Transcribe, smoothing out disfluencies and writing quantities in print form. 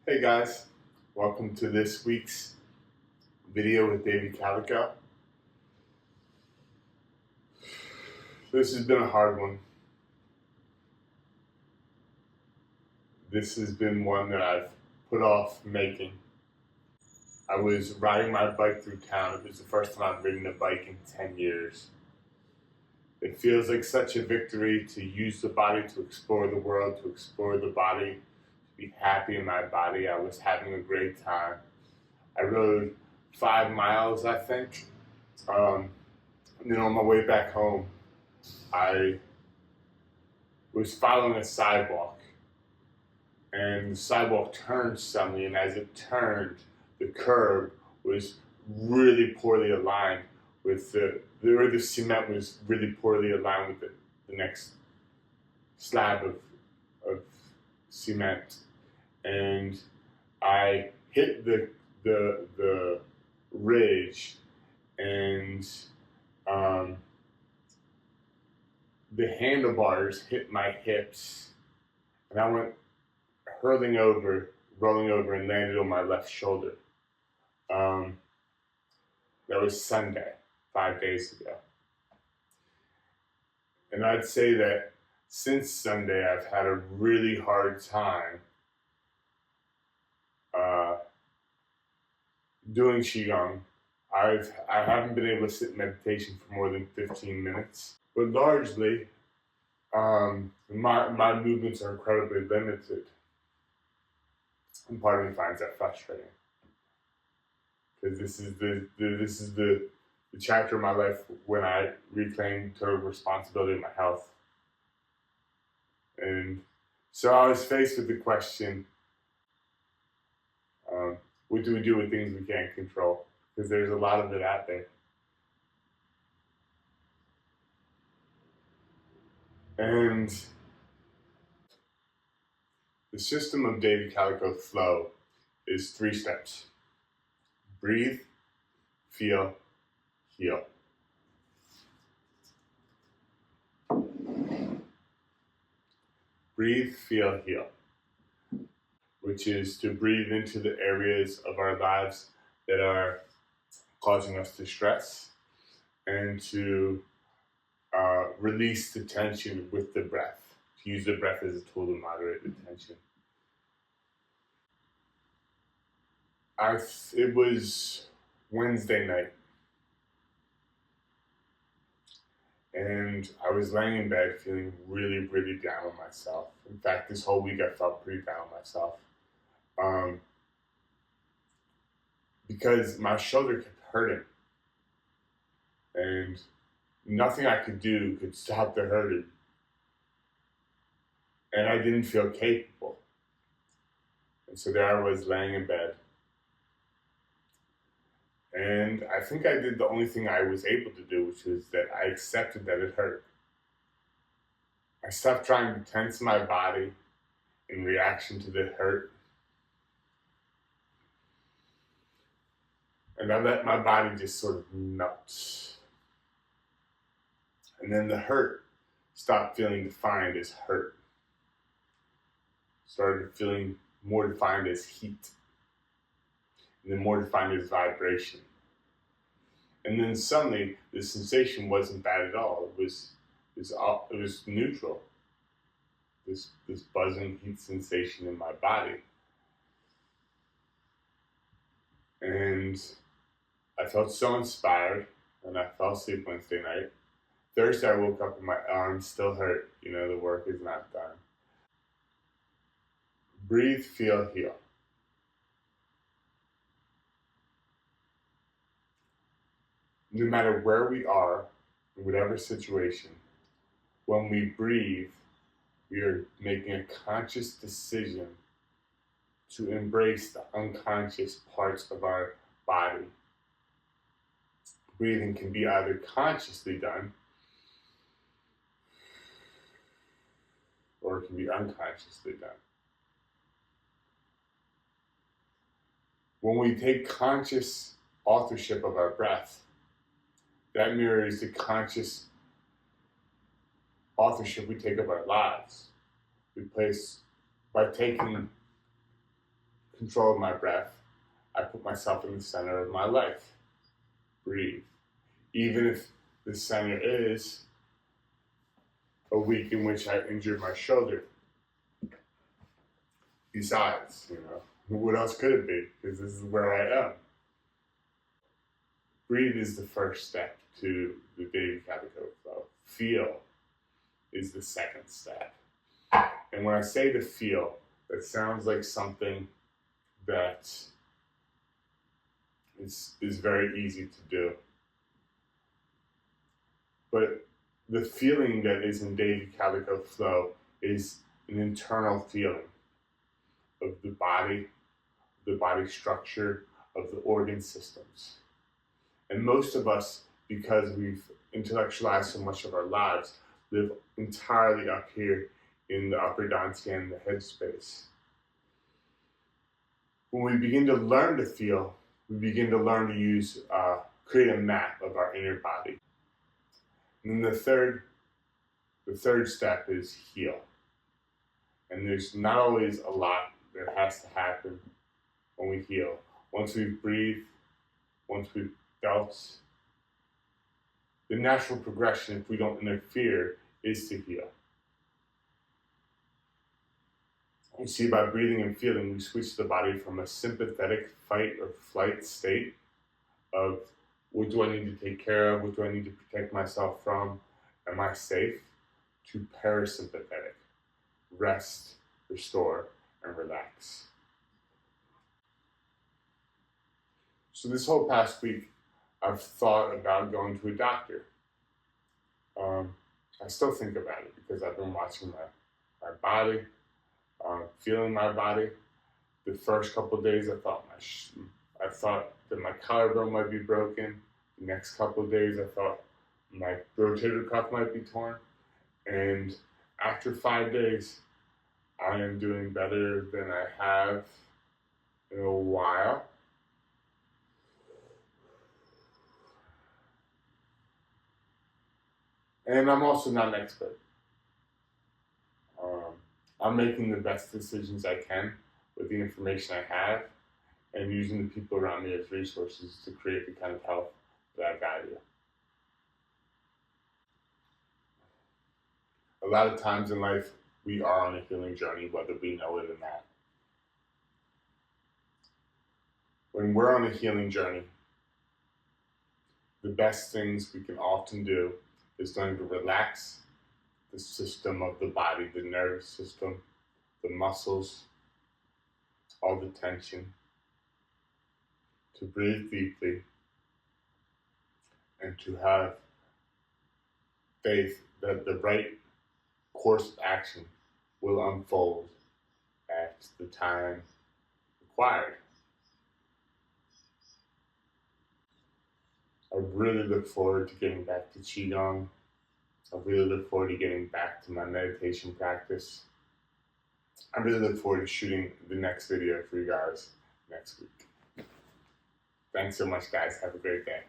Hey guys, welcome to this week's video with Davey Calico. This has been a hard one. This has been one that I've put off making. I was riding my bike through town. It was the first time I've ridden a bike in 10 years. It feels like such a victory to use the body to explore the world, to explore the body, to be happy in my body. I was having a great time. I rode 5 miles, I think. And then on my way back home, I was following a sidewalk. And the sidewalk turned suddenly, and as it turned, the curb was really poorly aligned with the cement was really poorly aligned with the next slab of cement. And I hit the ridge, and the handlebars hit my hips, and I went rolling over, and landed on my left shoulder. That was Sunday, 5 days ago. And I'd say that since Sunday, I've had a really hard time doing Qigong. I haven't been able to sit in meditation for more than 15 minutes. But largely, my movements are incredibly limited. And part of me finds that frustrating. Because this is the chapter of my life when I reclaim total responsibility of my health. And so I was faced with the question, what do we do with things we can't control? Because there's a lot of it out there. And the system of Davey Calico Flow is 3 steps. Breathe, feel, heal. Breathe, feel, heal. Which is to breathe into the areas of our lives that are causing us distress, and to release the tension with the breath. To use the breath as a tool to moderate the tension. It was Wednesday night, and I was laying in bed feeling really, really down on myself. In fact, this whole week I felt pretty down on myself. Because my shoulder kept hurting, and nothing I could do could stop the hurting. And I didn't feel capable. And so there I was laying in bed. And I think I did the only thing I was able to do, which was that I accepted that it hurt. I stopped trying to tense my body in reaction to the hurt. And I let my body just sort of melt. And then the hurt stopped feeling defined as hurt. Started feeling more defined as heat. And then more defined as vibration. And then suddenly, the sensation wasn't bad at all. It was neutral. This buzzing heat sensation in my body. And I felt so inspired, and I fell asleep Wednesday night. Thursday, I woke up and my arms still hurt. The work is not done. Breathe, feel, heal. No matter where we are, in whatever situation, when we breathe, we are making a conscious decision to embrace the unconscious parts of our body. Breathing can be either consciously done, or it can be unconsciously done. When we take conscious authorship of our breath, that mirrors the conscious authorship we take of our lives. We place, by taking control of my breath, I put myself in the center of my life. Breathe. Even if the center is a week in which I injured my shoulder. Besides, what else could it be? Because this is where I am. Breathe is the first step to the Davey Calico Flow. Feel is the second step. And when I say to feel, that sounds like something that is very easy to do. But the feeling that is in Davey Calico Flow is an internal feeling of the body structure, of the organ systems. And most of us, because we've intellectualized so much of our lives, live entirely up here in the upper Dantian, the head space. When we begin to learn to feel, we begin to learn to use, create a map of our inner body. And then the third step is heal. And there's not always a lot that has to happen when we heal. Once we've breathed, once we've felt, the natural progression, if we don't interfere, is to heal. You see, by breathing and feeling, we switch the body from a sympathetic fight or flight state of what do I need to take care of, what do I need to protect myself from, am I safe, to parasympathetic, rest, restore, and relax. So this whole past week, I've thought about going to a doctor. I still think about it because I've been watching my body, feeling my body. The first couple of days, I thought that my collarbone might be broken. The next couple of days, I thought my rotator cuff might be torn. And after 5 days, I am doing better than I have in a while. And I'm also not an expert. I'm making the best decisions I can with the information I have and using the people around me as resources to create the kind of health that I value. A lot of times in life, we are on a healing journey, whether we know it or not. When we're on a healing journey, the best things we can often do is learn to relax the system of the body, the nervous system, the muscles, all the tension, to breathe deeply, and to have faith that the right course of action will unfold at the time required. I really look forward to getting back to Qigong. I really look forward to getting back to my meditation practice. I really look forward to shooting the next video for you guys next week. Thanks so much, guys. Have a great day.